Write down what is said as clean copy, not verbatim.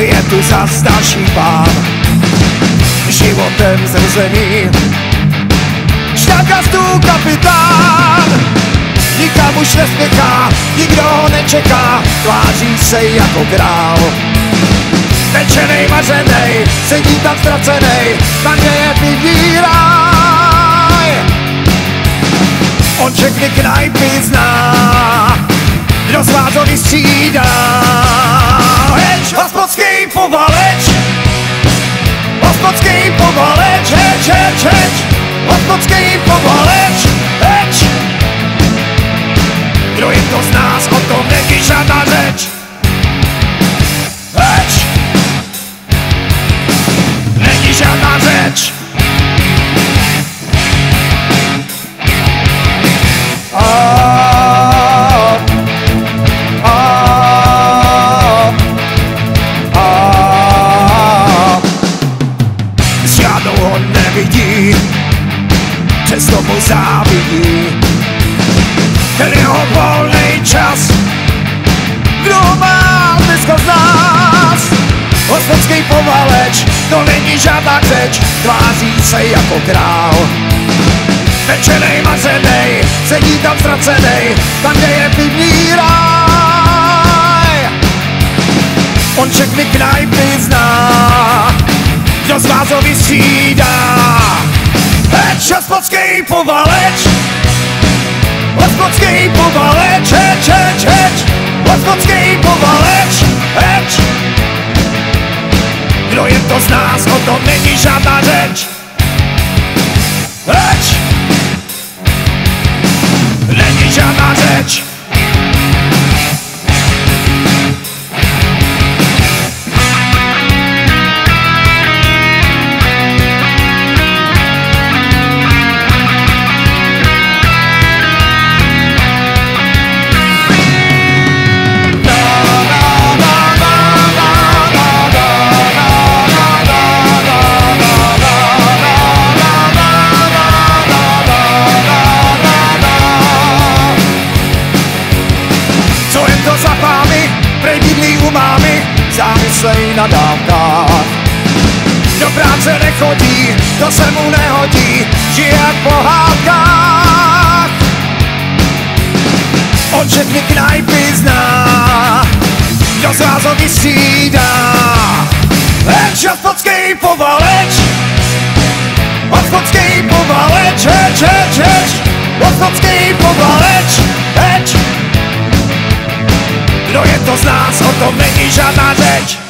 je tu zas další pán, životem zrzený, šťakastů kapitán. Nikam už nespěchá, nikdo ho nečeká, tváří se jako král. Pečenej, vařenej, sedí tam ztracenej, tam kde je vydíraj. On všechny knajpy zná, kdo z vás ho vystřídá. Heč, hospodský povaleč, hospodský povaleč, heč, heč, heč, hospodský povaleč, heč. Kdo je to z nás, o tom není žádná řeč. Heč, není žádná řeč. S žádnou ho nevidí, přesto mu závidí. Ten jeho volný čas, kdo má dneska z nás? Hospodský povaleč, to není žádná řeč, tváří se jako král. Pečenej, mařenej, sedí tam ztracenej, tam kde je pivní ráj. On všechny knajpy zná, kdo z vás ho vystřídá. Heč, hospodský povaleč, hospodský povaleč, heč, heč, heč, hospodský povaleč, heč. Kdo je to z nás, o tom není žádná řeč. Heč, není žádná řeč. Závislej na dávkách, do práce nechodí, to se mu nehodí, žije jak v pohádkách. On všechny knajpy zná, kdo z vás ho vystřídá. Heč, hospodský povaleč, hospodský povaleč, heč, heč, heč, hospodský povaleč, heč. Kdo je to z nás, o tom není žádná řeč.